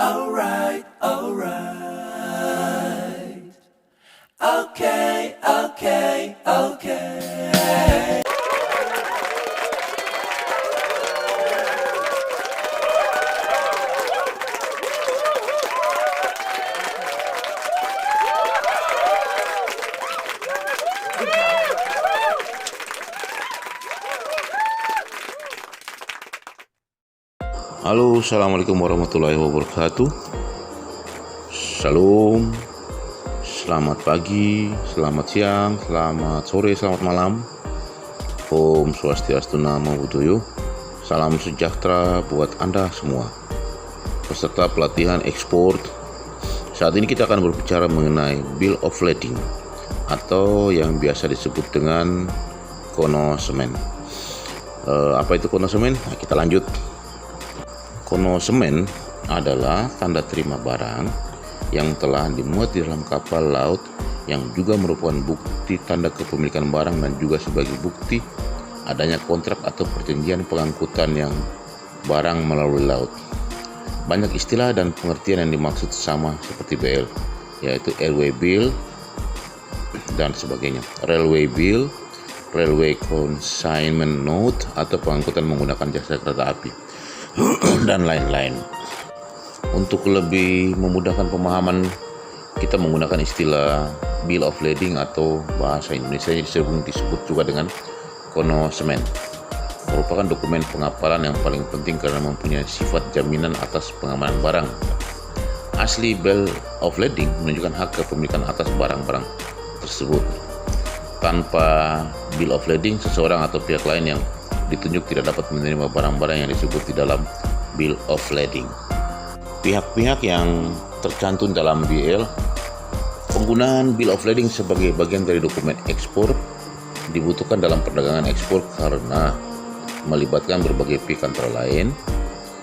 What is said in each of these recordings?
alright, alright. Okay, okay, okay. Halo, assalamualaikum warahmatullahi wabarakatuh. Shalom, selamat pagi, selamat siang, selamat sore, selamat malam. Om Swastiastu Namo Buddhaya. Salam sejahtera buat Anda semua peserta pelatihan ekspor. Saat ini kita akan berbicara mengenai Bill of Lading atau yang biasa disebut dengan konosemen. Apa itu konosemen? Nah, kita lanjut. Konosemen adalah tanda terima barang yang telah dimuat di dalam kapal laut yang juga merupakan bukti tanda kepemilikan barang dan juga sebagai bukti adanya kontrak atau perjanjian pengangkutan yang barang melalui laut. Banyak istilah dan pengertian yang dimaksud sama seperti BL, yaitu Airway Bill dan sebagainya. Railway Bill, Railway Consignment Note atau pengangkutan menggunakan jasa kereta api dan lain-lain. Untuk lebih memudahkan pemahaman, kita menggunakan istilah Bill of Lading atau bahasa Indonesia disebut juga dengan konosemen. Merupakan dokumen pengapalan yang paling penting karena mempunyai sifat jaminan atas pengamanan barang. Asli Bill of Lading menunjukkan hak kepemilikan atas barang-barang tersebut. Tanpa Bill of Lading, seseorang atau pihak lain yang ditunjuk tidak dapat menerima barang-barang yang disebut di dalam Bill of Lading. Pihak-pihak yang tercantum dalam BL, penggunaan Bill of Lading sebagai bagian dari dokumen ekspor dibutuhkan dalam perdagangan ekspor karena melibatkan berbagai pihak antara lain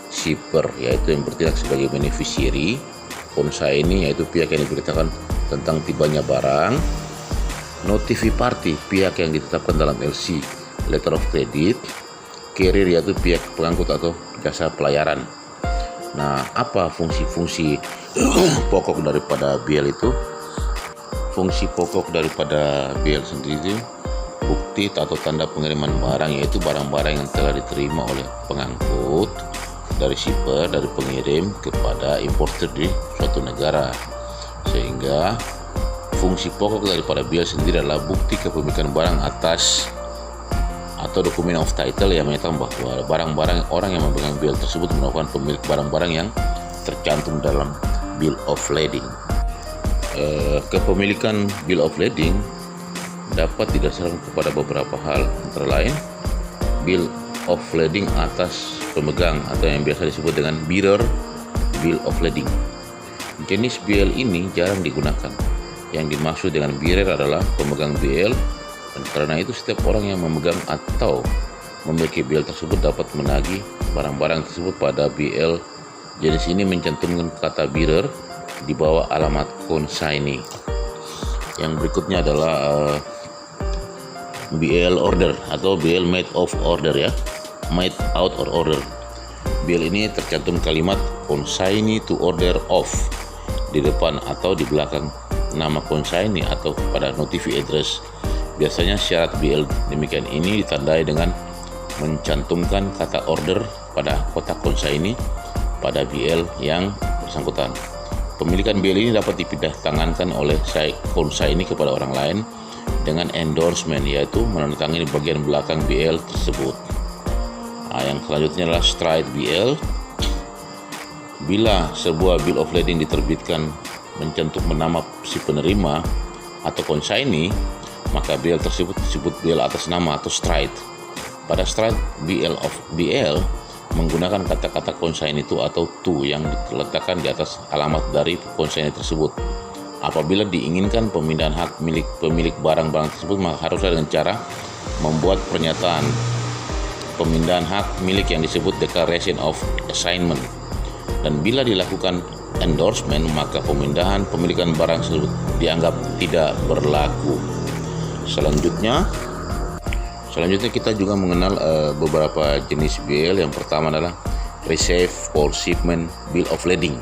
shipper, yaitu yang bertindak sebagai beneficiary, consignee, yaitu pihak yang diberitakan tentang tibanya barang, notified party, pihak yang ditetapkan dalam LC, letter of credit, carrier, yaitu pihak pengangkut atau jasa pelayaran. Nah, apa fungsi-fungsi pokok daripada BL itu? Fungsi pokok daripada BL sendiri bukti atau tanda pengiriman barang, yaitu barang-barang yang telah diterima oleh pengangkut dari shipper, dari pengirim kepada importer di suatu negara. Sehingga fungsi pokok daripada BL sendiri adalah bukti kepemilikan barang atas atau dokumen of title yang menyatakan bahwa barang-barang orang yang memegang BL tersebut merupakan pemilik barang-barang yang tercantum dalam Bill of Lading. Kepemilikan Bill of Lading dapat didasarkan kepada beberapa hal, antara lain Bill of Lading atas pemegang atau yang biasa disebut dengan bearer Bill of Lading. Jenis BL ini jarang digunakan. Yang dimaksud dengan bearer adalah pemegang BL, dan karena itu setiap orang yang memegang atau memiliki BL tersebut dapat menagih barang-barang tersebut pada BL. Jenis ini mencantumkan kata bearer di bawah alamat consignee. Yang berikutnya adalah BL order atau BL made of order, ya, made out or order. BL ini tercantum kalimat consignee to order of di depan atau di belakang nama consignee atau pada notified address. Biasanya syarat BL demikian ini ditandai dengan mencantumkan kata order pada kotak consignee pada BL yang bersangkutan. Pemilikan BL ini dapat dipindah tangankan oleh consignee kepada orang lain dengan endorsement, yaitu menandatangani bagian belakang BL tersebut. Nah, yang selanjutnya adalah stride BL. Bila sebuah Bill of Lading diterbitkan mencantumkan nama si penerima atau consignee, maka BL tersebut disebut BL atas nama atau stride. Pada stride BL menggunakan kata-kata consignee itu atau to yang diletakkan di atas alamat dari consignee tersebut. Apabila diinginkan pemindahan hak milik pemilik barang-barang tersebut, maka harusnya dengan cara membuat pernyataan pemindahan hak milik yang disebut declaration of assignment. Dan bila dilakukan endorsement, maka pemindahan pemilikan barang tersebut dianggap tidak berlaku. Selanjutnya kita juga mengenal beberapa jenis BL. Yang pertama adalah Receive for Shipment Bill of Lading.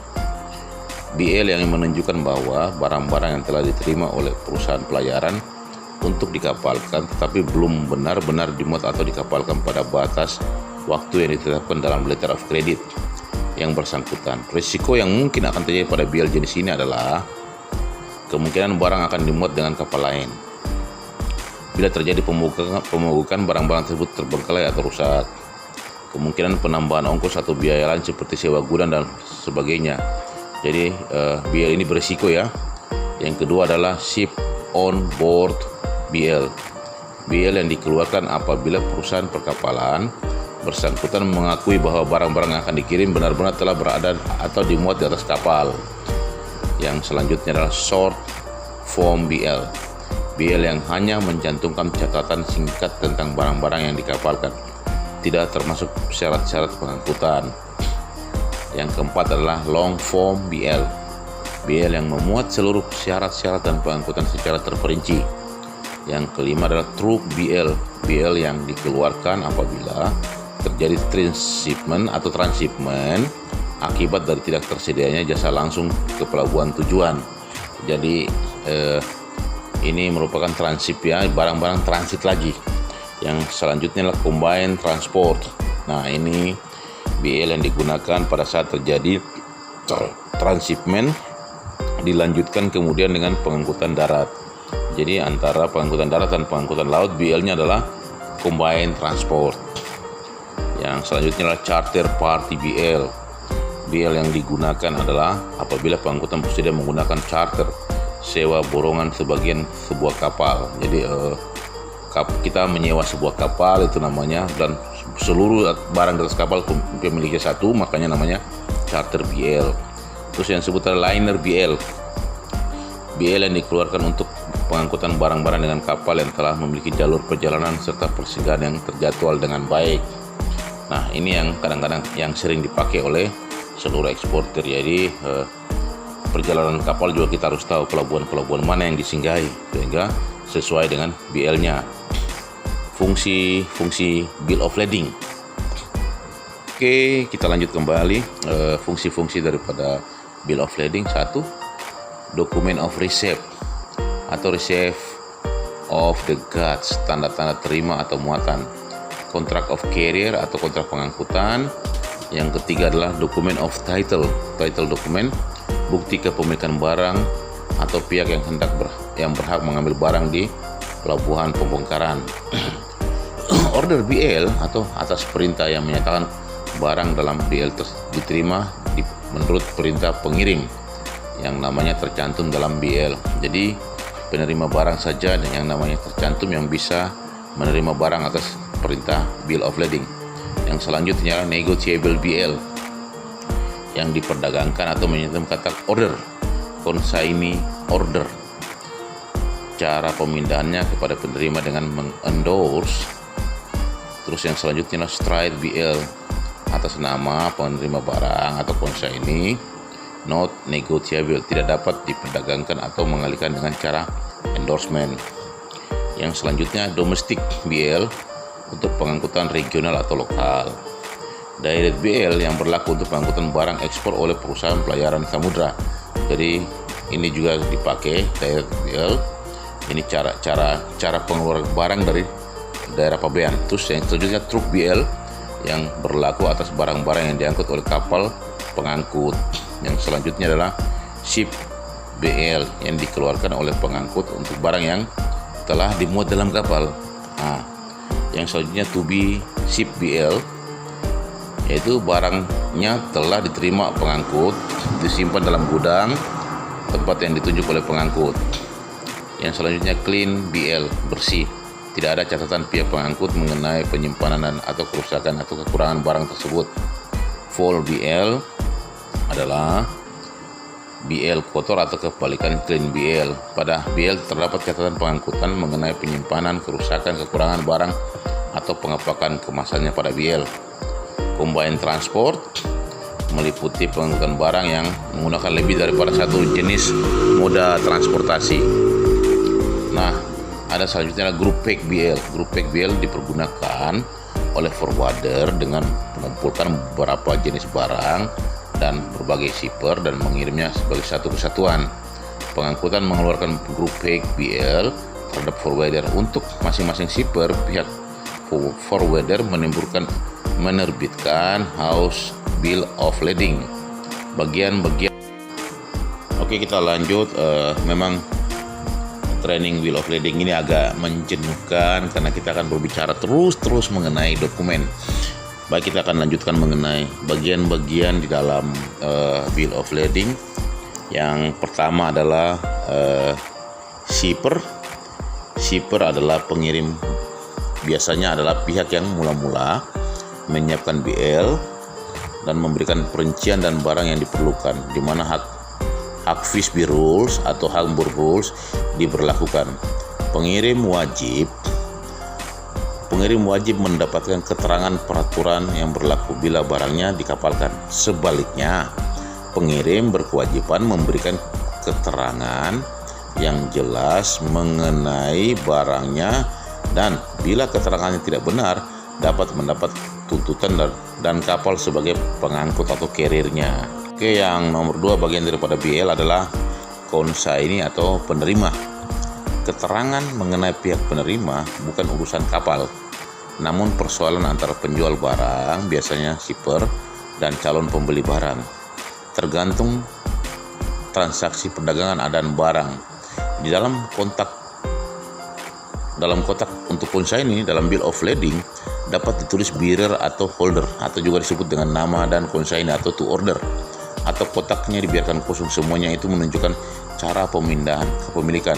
BL yang menunjukkan bahwa barang-barang yang telah diterima oleh perusahaan pelayaran untuk dikapalkan tetapi belum benar-benar dimuat atau dikapalkan pada batas waktu yang ditetapkan dalam letter of credit yang bersangkutan. Risiko yang mungkin akan terjadi pada BL jenis ini adalah kemungkinan barang akan dimuat dengan kapal lain. Bila terjadi pemogokan barang-barang tersebut terbengkalai atau rusak, kemungkinan penambahan ongkos atau biaya lain seperti sewa gudang dan sebagainya. Jadi BL ini berisiko ya. Yang kedua adalah ship on board BL. BL yang dikeluarkan apabila perusahaan perkapalan bersangkutan mengakui bahwa barang-barang yang akan dikirim benar-benar telah berada atau dimuat di atas kapal. Yang selanjutnya adalah short form BL. BL yang hanya mencantumkan catatan singkat tentang barang-barang yang dikapalkan, tidak termasuk syarat-syarat pengangkutan. Yang keempat adalah long form BL. BL yang memuat seluruh syarat-syarat dan pengangkutan secara terperinci. Yang kelima adalah truk BL. BL yang dikeluarkan apabila terjadi transshipment atau transshipment akibat dari tidak tersedianya jasa langsung ke pelabuhan tujuan. Jadi ini merupakan transit ya, barang-barang transit lagi. Yang selanjutnya adalah combined transport. Nah, ini BL yang digunakan pada saat terjadi transshipment dilanjutkan kemudian dengan pengangkutan darat. Jadi antara pengangkutan darat dan pengangkutan laut, BL-nya adalah combined transport. Yang selanjutnya adalah charter party BL. BL yang digunakan adalah apabila pengangkutan bersedia menggunakan charter, sewa borongan sebagian sebuah kapal. Jadi kita menyewa sebuah kapal itu namanya, dan seluruh barang di atas kapal pemiliknya satu, makanya namanya charter BL. Terus yang disebut liner BL. BL yang dikeluarkan untuk pengangkutan barang-barang dengan kapal yang telah memiliki jalur perjalanan serta persinggahan yang terjadwal dengan baik. Nah, ini yang kadang-kadang yang sering dipakai oleh seluruh eksportir. Jadi perjalanan kapal juga kita harus tahu pelabuhan-pelabuhan mana yang disinggahi sehingga sesuai dengan BL-nya. Fungsi bill of lading. Oke, kita lanjut kembali. Fungsi-fungsi daripada bill of lading. 1. Document of receipt atau receipt of the goods, tanda-tanda terima atau muatan. Contract of carrier atau kontrak pengangkutan. Yang ketiga adalah document of title dokumen, bukti kepemilikan barang atau pihak yang berhak mengambil barang di pelabuhan pembongkaran. Order BL atau atas perintah yang menyatakan barang dalam BL diterima menurut perintah pengirim yang namanya tercantum dalam BL. Jadi penerima barang saja dan yang namanya tercantum yang bisa menerima barang atas perintah bill of lading. Yang selanjutnya negotiable BL yang diperdagangkan atau menyentuh kata order, consignee order. Cara pemindahannya kepada penerima dengan mengendorse. Terus yang selanjutnya adalah straight BL atas nama penerima barang atau consignee, not negotiable, tidak dapat diperdagangkan atau mengalihkan dengan cara endorsement. Yang selanjutnya domestic BL untuk pengangkutan regional atau lokal. Direct BL yang berlaku untuk pengangkutan barang ekspor oleh perusahaan pelayaran samudra. Jadi ini juga dipakai direct BL. Ini cara pengeluaran barang dari daerah pabean. Terus yang selanjutnya truk BL yang berlaku atas barang-barang yang diangkut oleh kapal pengangkut. Yang selanjutnya adalah ship BL yang dikeluarkan oleh pengangkut untuk barang yang telah dimuat dalam kapal. Nah, yang selanjutnya to be ship BL yaitu barangnya telah diterima pengangkut, disimpan dalam gudang tempat yang ditunjuk oleh pengangkut. Yang selanjutnya clean BL, bersih, tidak ada catatan pihak pengangkut mengenai penyimpanan atau kerusakan atau kekurangan barang tersebut. Full BL adalah BL kotor atau kebalikan clean BL. Pada BL terdapat catatan pengangkutan mengenai penyimpanan, kerusakan, kekurangan barang atau pengepakan kemasannya pada BL. Combined transport meliputi pengangkutan barang yang menggunakan lebih daripada satu jenis moda transportasi. Nah, ada selanjutnya group pack BL. Group pack BL dipergunakan oleh forwarder dengan mengumpulkan beberapa jenis barang dan berbagai shipper dan mengirimnya sebagai satu kesatuan. Pengangkutan mengeluarkan grup PEG BL terhadap forwarder. Untuk masing-masing shipper, pihak forwarder menerbitkan House Bill of Lading. Bagian-bagian. Oke, kita lanjut. Memang training Bill of Lading ini agak menjenuhkan karena kita akan berbicara terus mengenai dokumen. Baik, kita akan lanjutkan mengenai bagian-bagian di dalam Bill of Lading. Yang pertama adalah shipper. Shipper adalah pengirim, biasanya adalah pihak yang mula-mula menyiapkan BL dan memberikan perincian dan barang yang diperlukan, di mana hak Visby Rules atau Hamburg Rules diberlakukan. Pengirim wajib mendapatkan keterangan peraturan yang berlaku bila barangnya dikapalkan. Sebaliknya, pengirim berkewajiban memberikan keterangan yang jelas mengenai barangnya, dan bila keterangannya tidak benar dapat mendapat tuntutan dan kapal sebagai pengangkut atau carrier-nya. Oke, yang nomor 2 bagian daripada BL adalah consignee atau penerima. Keterangan mengenai pihak penerima bukan urusan kapal, namun persoalan antara penjual barang, biasanya shipper, dan calon pembeli barang. Tergantung transaksi perdagangan dan barang. Di dalam kotak untuk consignee dalam Bill of Lading dapat ditulis bearer atau holder, atau juga disebut dengan nama dan consignee atau to order, atau kotaknya dibiarkan kosong. Semuanya itu menunjukkan cara pemindahan kepemilikan.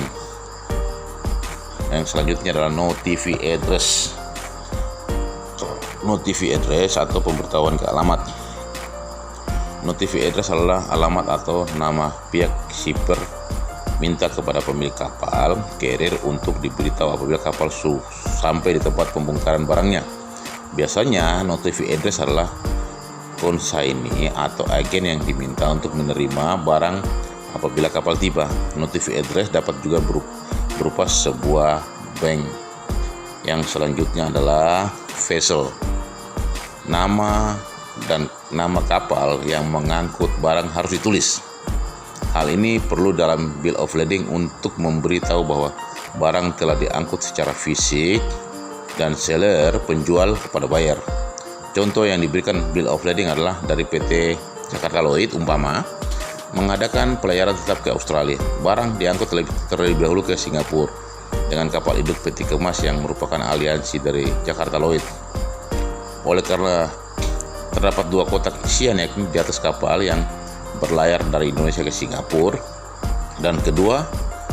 Yang selanjutnya adalah notify address. Notify address atau pemberitahuan ke alamat. Notify address adalah alamat atau nama pihak shipper minta kepada pemilik kapal, carrier, untuk diberitahu apabila kapal sampai di tempat pembongkaran barangnya. Biasanya notify address adalah consignee atau agen yang diminta untuk menerima barang apabila kapal tiba. Notify address dapat juga berupa sebuah bank. Yang selanjutnya adalah vessel. Nama kapal yang mengangkut barang harus ditulis. Hal ini perlu dalam Bill of Lading untuk memberitahu bahwa barang telah diangkut secara fisik dan seller penjual kepada buyer. Contoh yang diberikan Bill of Lading adalah dari PT Jakarta Lloyd umpama mengadakan pelayaran tetap ke Australia. Barang diangkut terlebih dahulu ke Singapura dengan kapal induk Peti Kemas yang merupakan aliansi dari Jakarta Lloyd. Oleh karena terdapat 2 kotak isian, yakni di atas kapal yang berlayar dari Indonesia ke Singapura, dan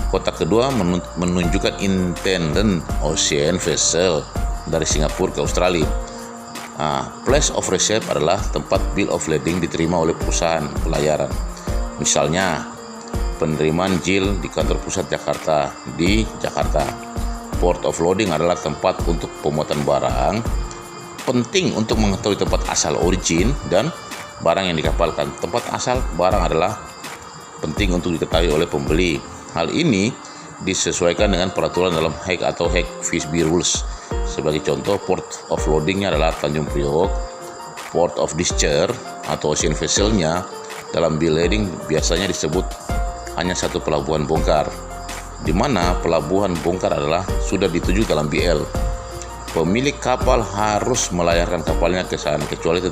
kotak kedua menunjukkan intended ocean vessel dari Singapura ke Australia. Place of receipt adalah tempat Bill of Lading diterima oleh perusahaan pelayaran. Misalnya, penerimaan JIL di kantor pusat Jakarta di Jakarta. Port of loading adalah tempat untuk pemuatan barang. Penting untuk mengetahui tempat asal origin dan barang yang dikapalkan. Tempat asal barang adalah penting untuk diketahui oleh pembeli. Hal ini disesuaikan dengan peraturan dalam Hague atau Hague Visby Rules. Sebagai contoh, port of loadingnya adalah Tanjung Priok. Port of discharge atau ocean vessel-nya dalam Bill Lading biasanya disebut hanya satu pelabuhan bongkar, di mana pelabuhan bongkar adalah sudah dituju dalam BL. Pemilik kapal harus melayarkan kapalnya ke sana kecuali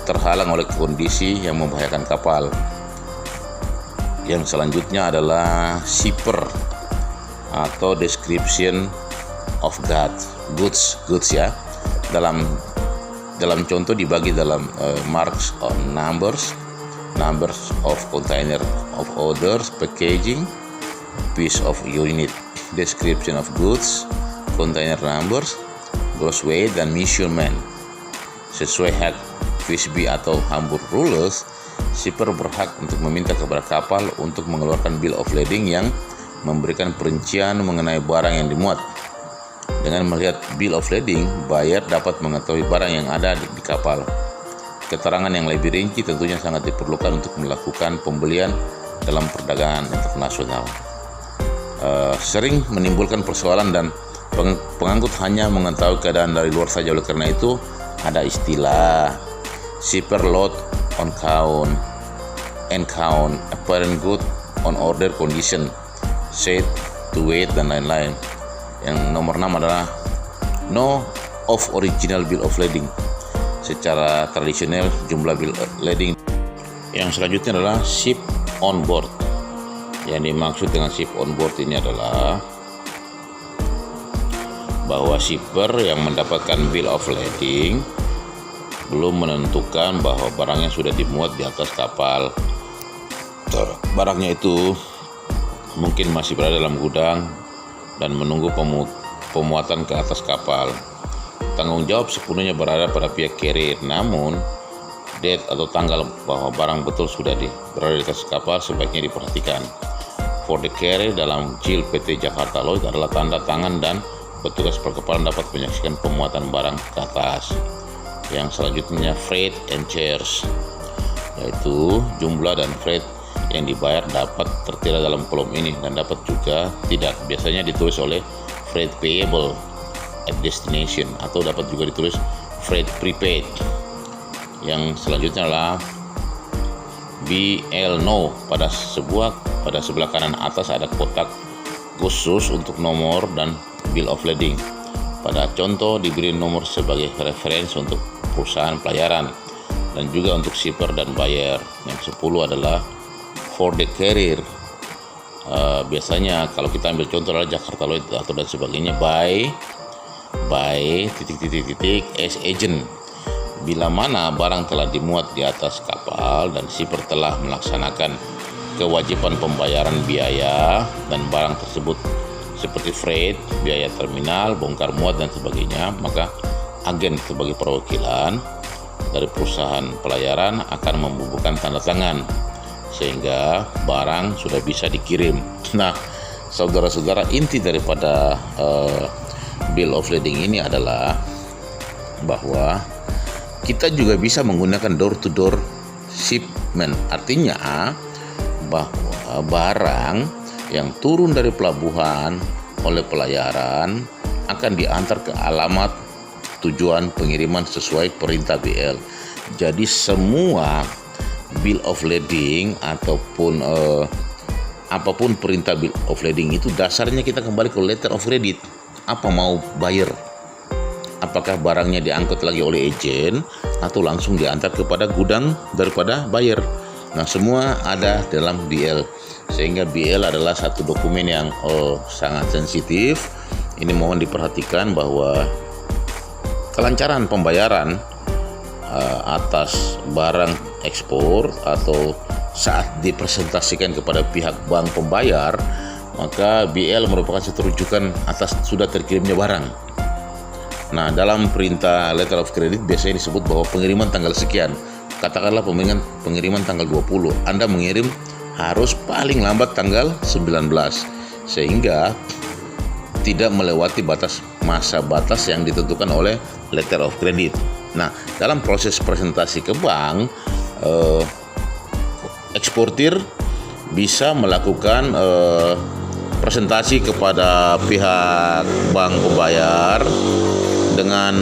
terhalang oleh kondisi yang membahayakan kapal. Yang selanjutnya adalah shipper atau description of goods ya. Dalam contoh dibagi dalam marks on numbers of container of orders, packaging, piece of unit, description of goods, container numbers, gross weight, dan measurement. Sesuai hak Visby atau Hamburg Rules, shipper berhak untuk meminta kepada kapal untuk mengeluarkan Bill of Lading yang memberikan perincian mengenai barang yang dimuat. Dengan melihat Bill of Lading, buyer dapat mengetahui barang yang ada di kapal. Keterangan yang lebih rinci tentunya sangat diperlukan untuk melakukan pembelian dalam perdagangan internasional. Sering menimbulkan persoalan dan pengangkut hanya mengetahui keadaan dari luar saja. Oleh karena itu ada istilah shipper load on count, and count, apparent good on order condition, set to wait, dan lain-lain. Yang nomor 6 adalah no of original bill of lading. Secara tradisional jumlah bill of lading. Yang selanjutnya adalah ship on board. Yang dimaksud dengan ship on board ini adalah bahwa shipper yang mendapatkan bill of lading belum menentukan bahwa barangnya sudah dimuat di atas kapal. Barangnya itu mungkin masih berada dalam gudang dan menunggu pemuatan ke atas kapal. Tanggung jawab sepenuhnya berada pada pihak carrier, namun date atau tanggal bahwa barang betul sudah berada di atas kapal sebaiknya diperhatikan. For the carrier dalam JIL PT Jakarta Lloyd adalah tanda tangan dan petugas perkepalan dapat menyaksikan pemuatan barang ke atas. Yang selanjutnya freight and charge, yaitu jumlah dan freight yang dibayar dapat tertera dalam kolom ini dan dapat juga tidak. Biasanya ditulis oleh freight payable at destination atau dapat juga ditulis freight prepaid. Yang selanjutnya adalah BL no. Pada sebelah kanan atas ada kotak khusus untuk nomor dan bill of lading. Pada contoh diberi nomor sebagai referensi untuk perusahaan pelayaran dan juga untuk shipper dan buyer. Yang 10 adalah for the carrier. Biasanya kalau kita ambil contoh adalah Jakarta Lloyd atau dan sebagainya by as agent. Bila mana barang telah dimuat di atas kapal dan shipper telah melaksanakan kewajiban pembayaran biaya dan barang tersebut seperti freight, biaya terminal, bongkar muat dan sebagainya, maka agen sebagai perwakilan dari perusahaan pelayaran akan membubuhkan tanda tangan sehingga barang sudah bisa dikirim. Nah, saudara-saudara, inti daripada bill of lading ini adalah bahwa kita juga bisa menggunakan door to door shipment. Artinya bahwa barang yang turun dari pelabuhan oleh pelayaran akan diantar ke alamat tujuan pengiriman sesuai perintah BL. Jadi semua bill of lading ataupun apapun perintah bill of lading itu dasarnya kita kembali ke letter of credit. Apa mau buyer? Apakah barangnya diangkut lagi oleh agen atau langsung diantar kepada gudang daripada buyer? Nah, semua ada dalam BL. Sehingga BL adalah satu dokumen yang sangat sensitif. Ini mohon diperhatikan bahwa kelancaran pembayaran atas barang ekspor atau saat dipresentasikan kepada pihak bank pembayar, maka BL merupakan satu rujukan atas sudah terkirimnya barang. Nah, dalam perintah letter of credit biasanya disebut bahwa pengiriman tanggal sekian. Katakanlah pengiriman tanggal 20, Anda mengirim harus paling lambat tanggal 19 sehingga tidak melewati masa batas yang ditentukan oleh letter of credit. Nah, dalam proses presentasi ke bank, eksportir bisa melakukan presentasi kepada pihak bank pembayar dengan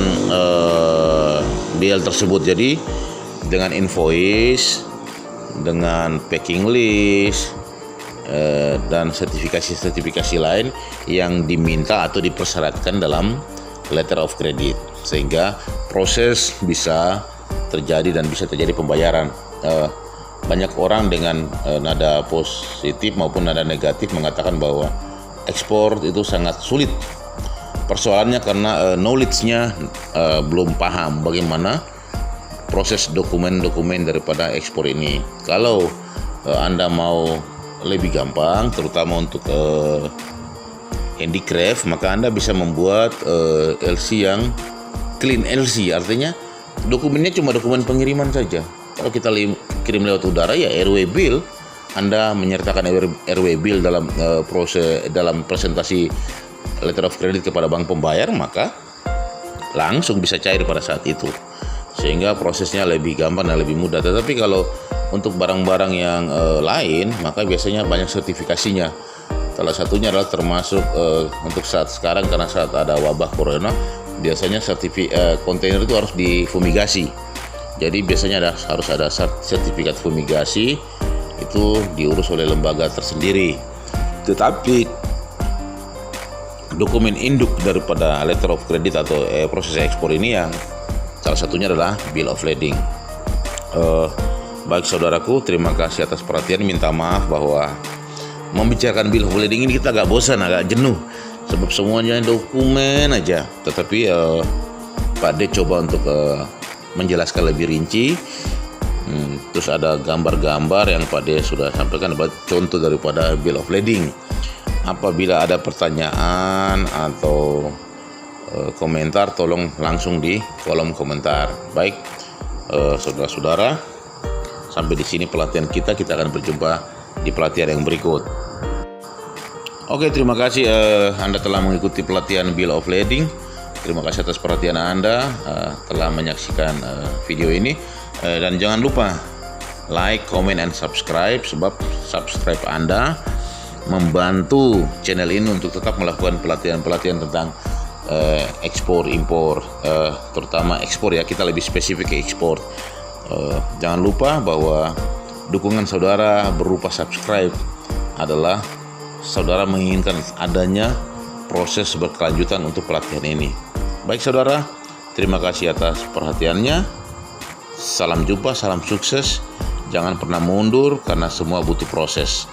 BL tersebut. Jadi dengan invoice, dengan packing list, dan sertifikasi lain yang diminta atau dipersyaratkan dalam letter of credit, sehingga proses bisa terjadi dan bisa terjadi pembayaran. Banyak orang dengan nada positif maupun nada negatif mengatakan bahwa ekspor itu sangat sulit. Persoalannya karena knowledge-nya belum paham bagaimana proses dokumen-dokumen daripada ekspor ini. Kalau Anda mau lebih gampang, terutama untuk handicraft, maka Anda bisa membuat LC yang clean LC. Artinya dokumennya cuma dokumen pengiriman saja. Kalau kita kirim lewat udara, ya RW bill. Anda menyertakan RW bill dalam dalam presentasi letter of credit kepada bank pembayar, maka langsung bisa cair pada saat itu, sehingga prosesnya lebih gampang dan lebih mudah. Tetapi kalau untuk barang-barang yang lain, maka biasanya banyak sertifikasinya. Salah satunya adalah termasuk untuk saat sekarang, karena saat ada wabah corona, biasanya kontainer itu harus difumigasi. Jadi biasanya harus ada sertifikat fumigasi, itu diurus oleh lembaga tersendiri. Tetapi dokumen induk daripada letter of credit atau proses ekspor ini yang salah satunya adalah bill of lading. Baik saudaraku, terima kasih atas perhatian. Minta maaf bahwa membicarakan bill of lading ini kita agak bosan, agak jenuh, sebab semuanya dokumen aja. Tetapi Pak D coba untuk menjelaskan lebih rinci. Terus ada gambar-gambar yang Pak D sudah sampaikan, contoh daripada bill of lading. Apabila ada pertanyaan atau komentar, tolong langsung di kolom komentar. Baik, saudara-saudara, sampai di sini pelatihan kita akan berjumpa di pelatihan yang berikut. Oke, terima kasih Anda telah mengikuti pelatihan bill of lading. Terima kasih atas perhatian Anda telah menyaksikan video ini. Dan jangan lupa like, comment, and subscribe, sebab subscribe Anda membantu channel ini untuk tetap melakukan pelatihan-pelatihan tentang ekspor impor, terutama ekspor ya, kita lebih spesifik ke ekspor. Jangan lupa bahwa dukungan saudara berupa subscribe adalah saudara menginginkan adanya proses berkelanjutan untuk pelatihan ini. Baik saudara, terima kasih atas perhatiannya. Salam jumpa, salam sukses. Jangan pernah mundur karena semua butuh proses.